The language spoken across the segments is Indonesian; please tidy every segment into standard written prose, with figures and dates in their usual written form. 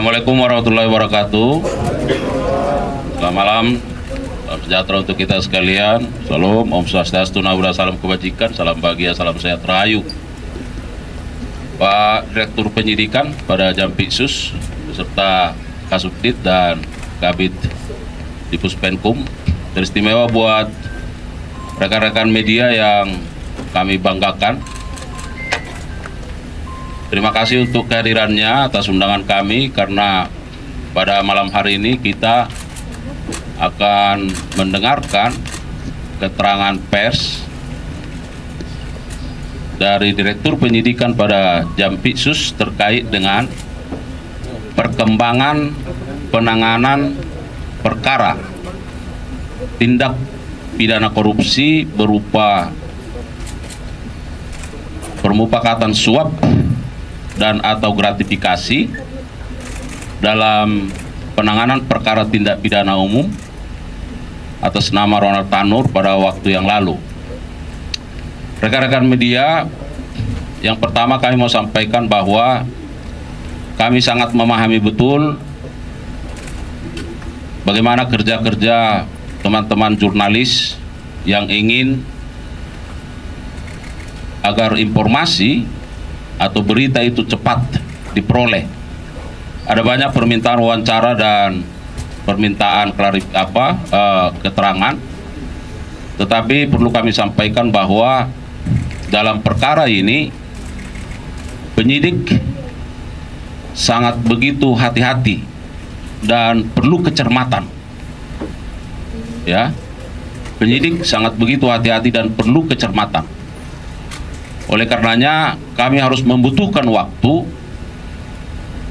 Assalamualaikum warahmatullahi wabarakatuh. Selamat malam, salam sejahtera untuk kita sekalian. Salam, Om Swastiastu, Namo Buddhaya, salam kebajikan, salam bahagia, salam sehat rahayu. Pak Direktur Penyidikan pada Jampitsus beserta Kasubdit dan Kabid di Puspenkum, teristimewa buat rekan-rekan media yang kami banggakan. Terima kasih untuk kehadirannya atas undangan kami, karena pada malam hari ini kita akan mendengarkan keterangan pers dari Direktur Penyidikan pada Jampitsus terkait dengan perkembangan penanganan perkara tindak pidana korupsi berupa permufakatan suap dan atau gratifikasi dalam penanganan perkara tindak pidana umum atas nama Ronald Tanur pada waktu yang lalu. Rekan-rekan media, yang pertama kami mau sampaikan bahwa kami sangat memahami betul bagaimana kerja-kerja teman-teman jurnalis yang ingin agar informasi atau berita itu cepat diperoleh. Ada banyak permintaan wawancara dan permintaan keterangan, tetapi perlu kami sampaikan bahwa dalam perkara ini penyidik sangat begitu hati-hati dan perlu kecermatan. Ya, penyidik sangat begitu hati-hati dan perlu kecermatan. Oleh karenanya kami harus membutuhkan waktu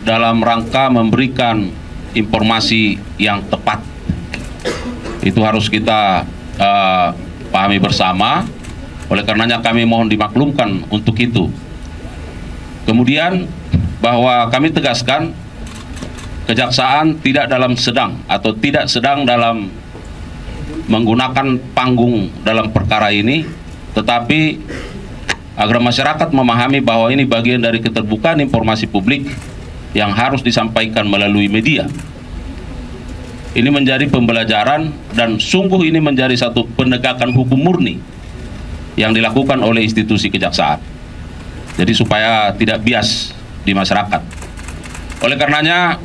dalam rangka memberikan informasi yang tepat. Itu harus kita pahami bersama. Oleh karenanya kami mohon dimaklumkan untuk itu. Kemudian bahwa kami tegaskan kejaksaan tidak sedang dalam menggunakan panggung dalam perkara ini, tetapi agar masyarakat memahami bahwa ini bagian dari keterbukaan informasi publik yang harus disampaikan melalui media. Ini menjadi pembelajaran dan sungguh ini menjadi satu penegakan hukum murni yang dilakukan oleh institusi kejaksaan. Jadi supaya tidak bias di masyarakat. Oleh karenanya,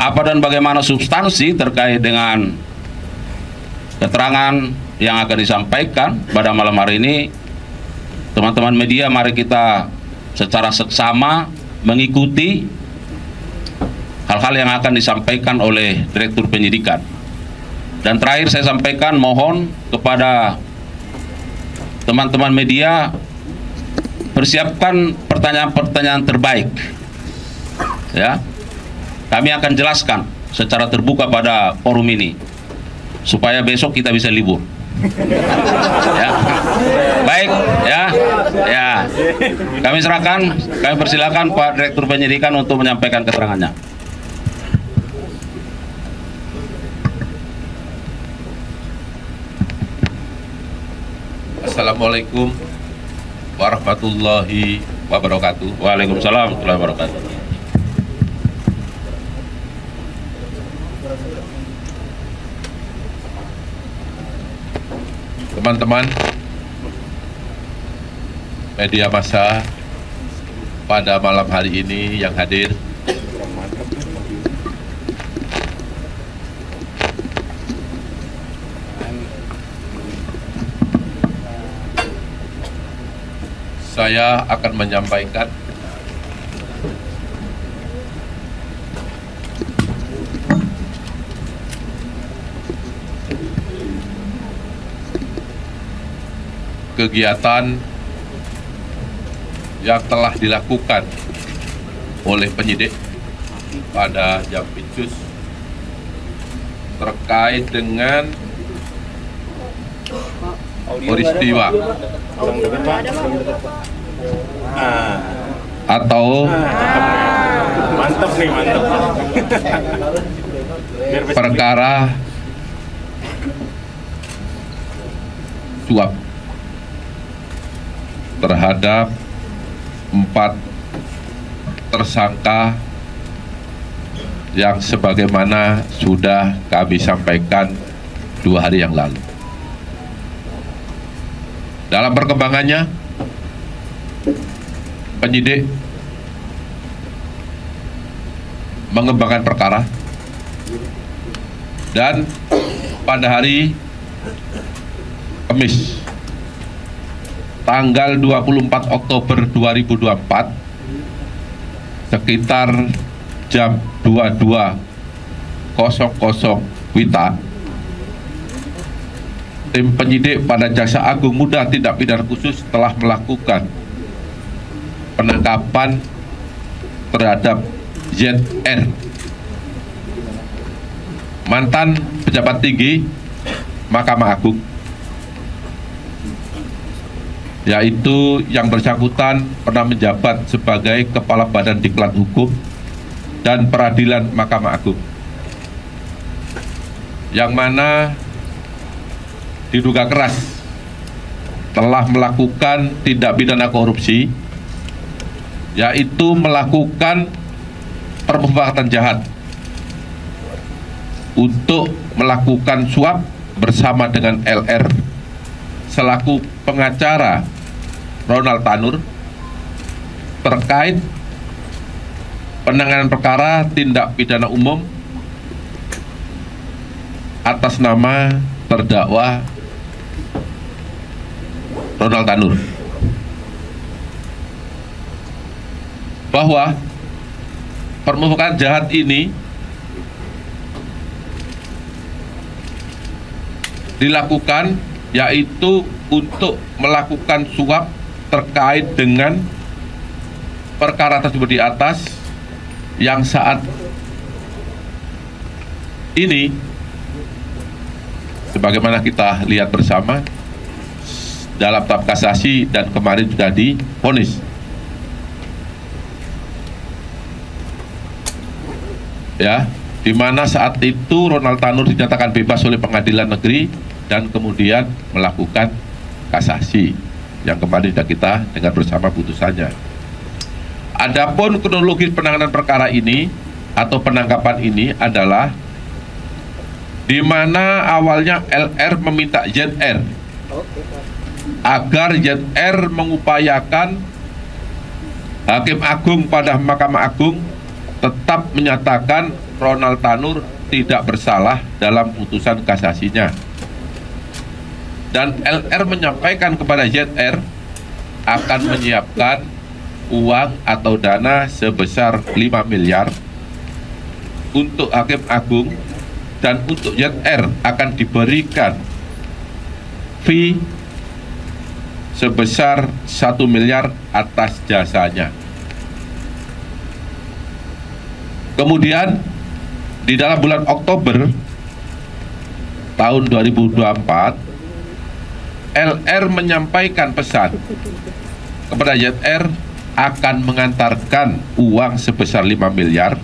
apa dan bagaimana substansi terkait dengan keterangan yang akan disampaikan pada malam hari ini, teman-teman media, mari kita secara seksama mengikuti hal-hal yang akan disampaikan oleh Direktur Penyidikan. Dan terakhir saya sampaikan, mohon kepada teman-teman media, persiapkan pertanyaan-pertanyaan terbaik. Ya, kami akan jelaskan secara terbuka pada forum ini supaya besok kita bisa libur. Ya, baik, ya. Kami persilakan Pak Direktur Penyidikan untuk menyampaikan keterangannya. Assalamualaikum warahmatullahi wabarakatuh. Waalaikumsalam warahmatullahi wabarakatuh. Teman-teman media massa pada malam hari ini yang hadir, saya akan menyampaikan kegiatan yang telah dilakukan oleh penyidik pada Jampitsus terkait dengan peristiwa atau mantap nih, mantap. perkara suap terhadap 4 tersangka yang sebagaimana sudah kami sampaikan 2 hari yang lalu. Dalam perkembangannya, penyidik mengembangkan perkara dan pada hari Kamis tanggal 24 Oktober 2024 sekitar jam 22.00 WITA, tim penyidik pada Jaksa Agung Muda Tindak Pidana Khusus telah melakukan penangkapan terhadap ZR, mantan pejabat tinggi Mahkamah Agung, yaitu yang bersangkutan pernah menjabat sebagai Kepala Badan Diklat Hukum dan Peradilan Mahkamah Agung, yang mana diduga keras telah melakukan tindak pidana korupsi, yaitu melakukan permufakatan jahat untuk melakukan suap bersama dengan LR selaku pengacara Ronald Tanur terkait penanganan perkara tindak pidana umum atas nama terdakwa Ronald Tanur, bahwa permufakatan jahat ini dilakukan yaitu untuk melakukan suap terkait dengan perkara tersebut di atas, yang saat ini sebagaimana kita lihat bersama dalam tahap kasasi dan kemarin sudah divonis. Ya, di mana saat itu Ronald Tanur dinyatakan bebas oleh pengadilan negeri dan kemudian melakukan kasasi yang kemarin sudah kita dengar bersama putusannya. Adapun kronologis penanganan perkara ini atau penangkapan ini adalah di mana awalnya LR meminta ZR agar ZR mengupayakan Hakim Agung pada Mahkamah Agung tetap menyatakan Ronald Tanur tidak bersalah dalam putusan kasasinya, dan LR menyampaikan kepada ZR akan menyiapkan uang atau dana sebesar 5 miliar untuk Hakim Agung, dan untuk ZR akan diberikan fee sebesar 1 miliar atas jasanya. Kemudian di dalam bulan Oktober tahun 2024, LR menyampaikan pesan kepada ZR akan mengantarkan uang sebesar 5 miliar.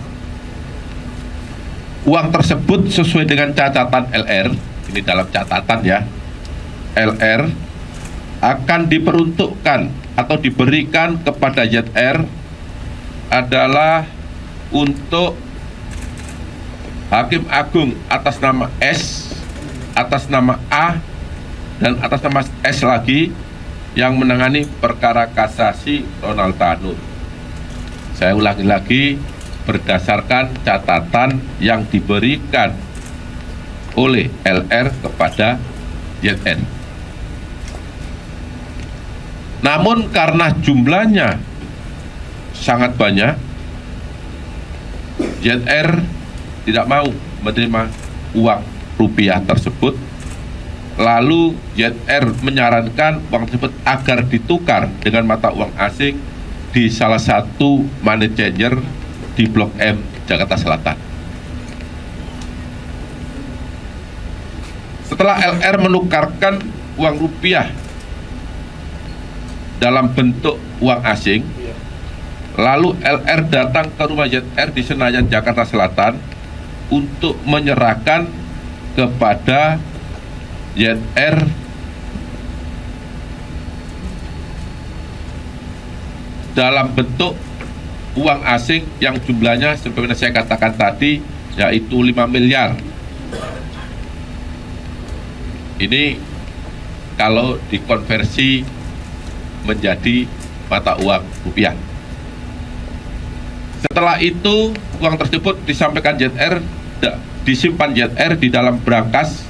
Uang tersebut sesuai dengan catatan LR, ini dalam catatan ya, LR akan diperuntukkan atau diberikan kepada ZR adalah untuk Hakim Agung atas nama S, atas nama A, dan atas nama S lagi yang menangani perkara kasasi Ronald Tanur. Saya ulangi lagi, berdasarkan catatan yang diberikan oleh LR kepada ZN. Namun karena jumlahnya sangat banyak, ZR tidak mau menerima uang rupiah tersebut. Lalu ZR menyarankan uang tersebut agar ditukar dengan mata uang asing di salah satu money changer di Blok M, Jakarta Selatan. Setelah LR menukarkan uang rupiah dalam bentuk uang asing, lalu LR datang ke rumah ZR di Senayan, Jakarta Selatan untuk menyerahkan kepada ZR dalam bentuk uang asing yang jumlahnya seperti saya katakan tadi, yaitu 5 miliar. Ini kalau dikonversi menjadi mata uang rupiah. Setelah itu uang tersebut disampaikan disimpan ZR di dalam brankas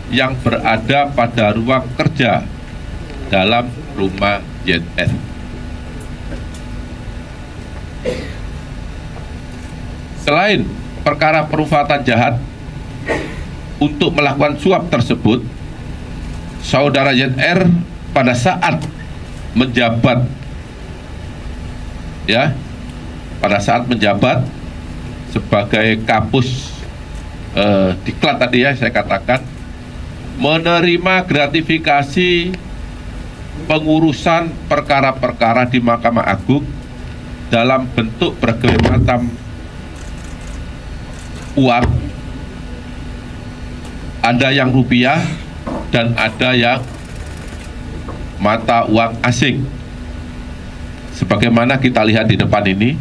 yang berada pada ruang kerja dalam rumah ZR. Selain perkara perbuatan jahat untuk melakukan suap tersebut, saudara ZR pada saat menjabat, sebagai kapus diklat tadi saya katakan, menerima gratifikasi pengurusan perkara-perkara di Mahkamah Agung dalam bentuk berbagai macam uang, ada yang rupiah dan ada yang mata uang asing. Sebagaimana kita lihat di depan ini,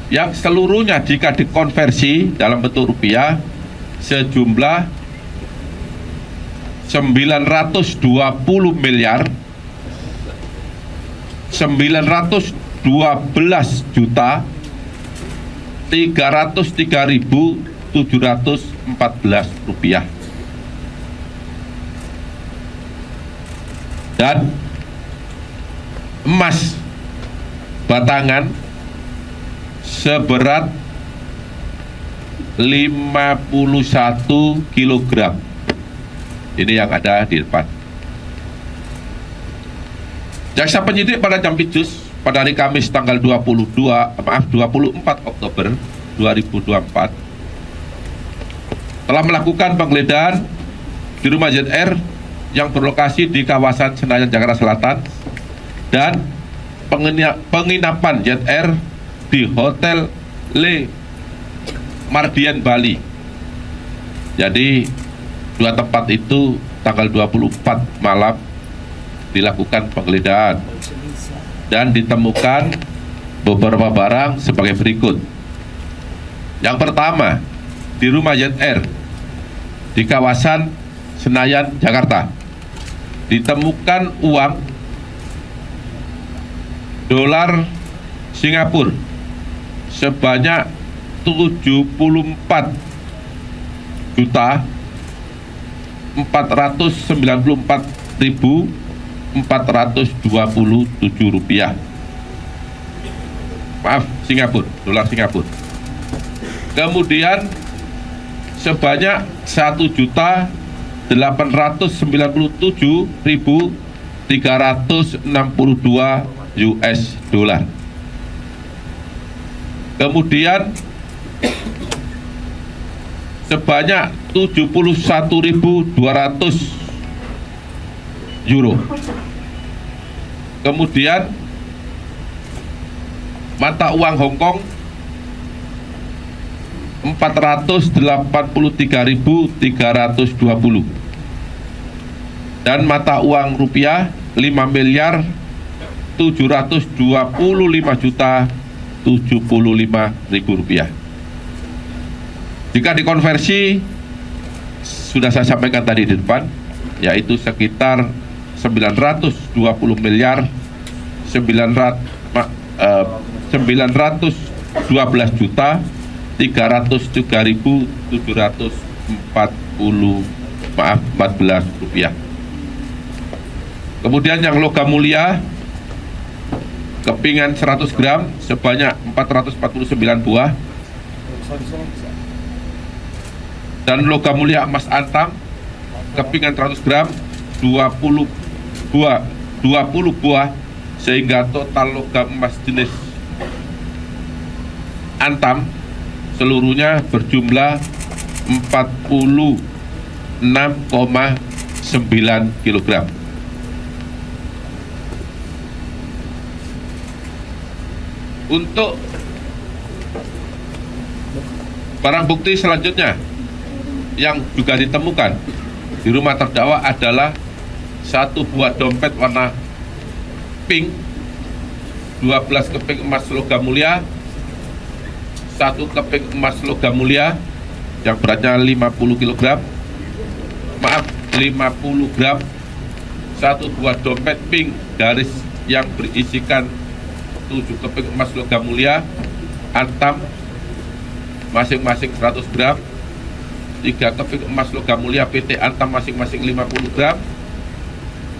yang seluruhnya jika dikonversi dalam bentuk rupiah sejumlah 920 miliar 912 juta 303.714 rupiah. Dan emas batangan seberat 51 kg. Ini yang ada di depan. Jaksa penyidik pada Jampitsus pada hari Kamis tanggal 24 Oktober 2024 telah melakukan penggeledahan di rumah ZR yang berlokasi di kawasan Senayan, Jakarta Selatan, dan penginapan ZR di Hotel Le Mardian, Bali. Jadi dua tempat itu tanggal 24 malam dilakukan penggeledahan dan ditemukan beberapa barang sebagai berikut. Yang pertama, di rumah ZR di kawasan Senayan, Jakarta, ditemukan uang dolar Singapura sebanyak 74 juta 494.427 rupiah. Maaf, Singapura, dolar Singapura. Kemudian sebanyak 1.897.362 US dollar. Kemudian sebanyak 71.200 euro. Kemudian mata uang Hongkong 483.320 dan mata uang rupiah 5.725.075.000 rupiah. Jika dikonversi, sudah saya sampaikan tadi di depan, yaitu sekitar 920 miliar 912 juta 303.714 rupiah. Kemudian yang logam mulia kepingan 100 gram sebanyak 449 buah, dan logam mulia emas antam kepingan 100 gram 20 buah, sehingga total logam emas jenis antam seluruhnya berjumlah 46,9 kg. Untuk barang bukti selanjutnya yang juga ditemukan di rumah terdakwa adalah satu buah dompet warna pink 12 keping emas logam mulia, 1 keping emas logam mulia yang beratnya 50 kg, maaf 50 gram, 1 buah dompet pink garis yang berisikan 7 keping emas logam mulia, antam masing-masing 100 gram, 3 keping emas logam mulia PT antam masing-masing 50 gram,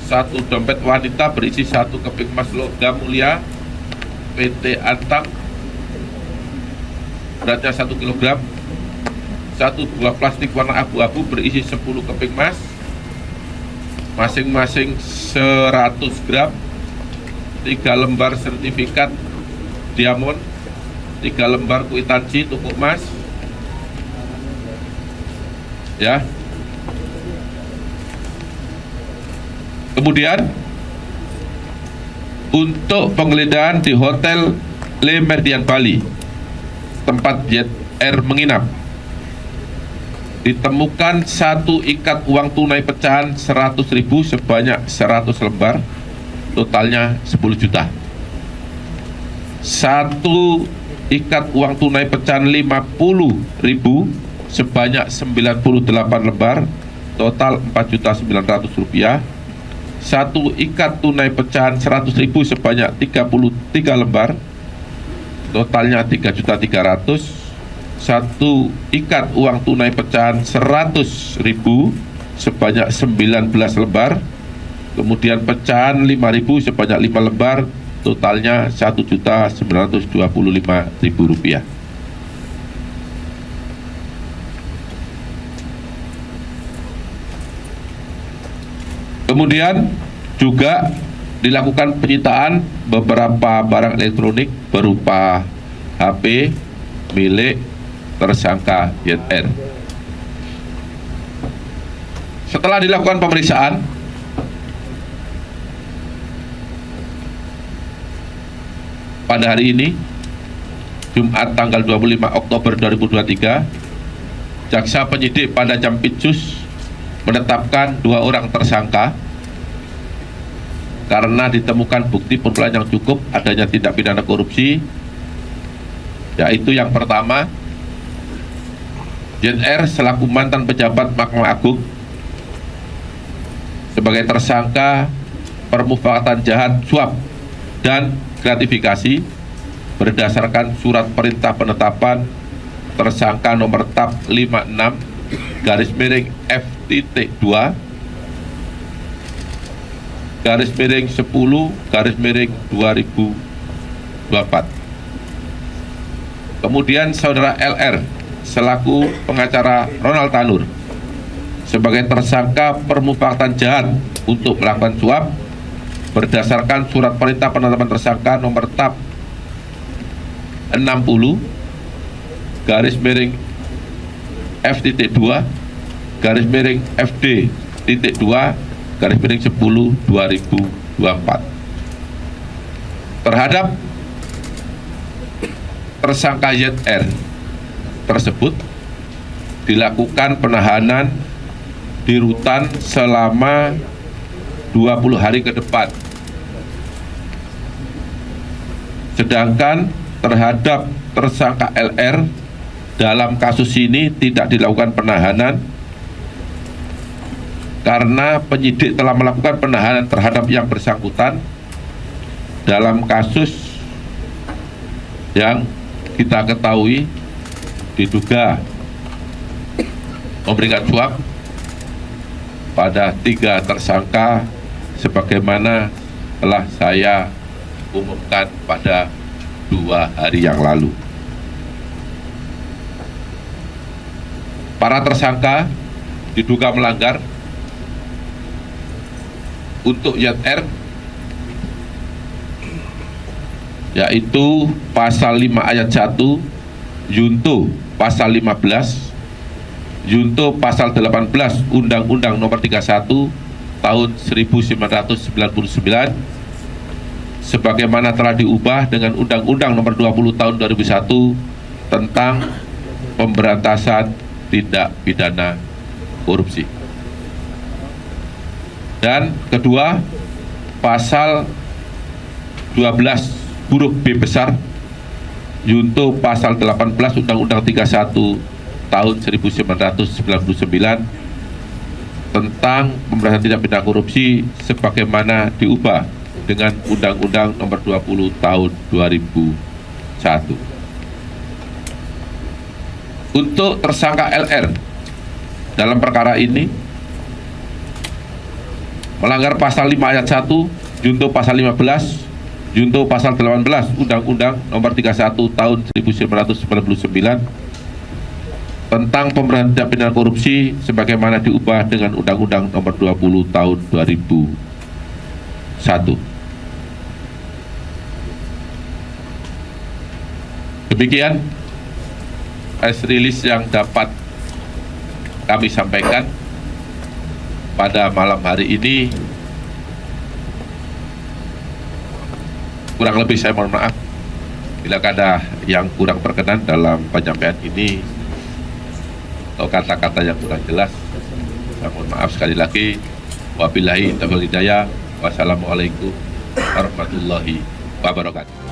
1 dompet wanita berisi 1 keping emas logam mulia PT antam beratnya 1 kg, 1 buah plastik warna abu-abu berisi 10 keping emas masing-masing 100 gram, 3 lembar sertifikat diamond, 3 lembar kwitansi tuku emas, ya. Kemudian untuk penggeledahan di Hotel Le Méridien Bali, tempat Jet Air menginap, ditemukan 1 ikat uang tunai pecahan 100.000 sebanyak 100 lembar, totalnya 10 juta. 1 ikat uang tunai pecahan 50.000 sebanyak 98 lembar, total 4.900.000 rupiah. 1 ikat tunai pecahan 100.000 sebanyak 33 lembar, totalnya 3.300.000. 1 ikat uang tunai pecahan 100.000 sebanyak 19 lembar, kemudian pecahan 5.000 sebanyak 5 lembar, totalnya 1.925.000 rupiah. Kemudian juga dilakukan penyitaan beberapa barang elektronik berupa HP milik tersangka Jet Air. Setelah dilakukan pemeriksaan, pada hari ini, Jumat tanggal 25 Oktober 2023, jaksa penyidik pada Jampitsus menetapkan 2 orang tersangka karena ditemukan bukti permulaan yang cukup adanya tindak pidana korupsi, yaitu yang pertama, Jet Air selaku mantan pejabat Mahkamah Agung sebagai tersangka permufakatan jahat, suap, dan gratifikasi berdasarkan surat perintah penetapan tersangka nomor TAP 56 F.2 10/2024. Kemudian saudara LR selaku pengacara Ronald Tanur sebagai tersangka permufakatan jahat untuk melakukan suap berdasarkan surat perintah penetapan tersangka nomor TAP 60 F.2 FD.2 10/2024 terhadap tersangka Jet Air tersebut dilakukan penahanan di rutan selama 20 hari ke depan. Sedangkan terhadap tersangka LR dalam kasus ini tidak dilakukan penahanan karena penyidik telah melakukan penahanan terhadap yang bersangkutan dalam kasus yang kita ketahui diduga memberikan suap pada 3 tersangka sebagaimana telah saya umumkan pada 2 hari yang lalu. Para tersangka diduga melanggar untuk Jet Air, yaitu pasal 5 ayat 1 Junto pasal 15, Junto pasal 18 Undang-Undang Nomor 31 Tahun 1999 sebagaimana telah diubah dengan Undang-Undang Nomor 20 Tahun 2001 tentang pemberantasan tindak pidana korupsi. Dan kedua, pasal 12 huruf B besar junto pasal 18 Undang-Undang 31 tahun 1999 tentang pemberantasan tindak pidana korupsi sebagaimana diubah dengan Undang-Undang Nomor 20 Tahun 2001. Untuk tersangka LR dalam perkara ini melanggar pasal 5 ayat 1 junto pasal 15 junto pasal 18 Undang-Undang Nomor 31 Tahun 1999 tentang pemberantasan tindak pidana korupsi sebagaimana diubah dengan Undang-Undang Nomor 20 Tahun 2001. Demikian press release yang dapat kami sampaikan pada malam hari ini. Kurang lebih saya mohon maaf bila ada yang kurang berkenan dalam penyampaian ini atau kata-kata yang kurang jelas. Saya mohon maaf sekali lagi. Wabillahi taufiq wal hidayah. Wassalamualaikum warahmatullahi wabarakatuh.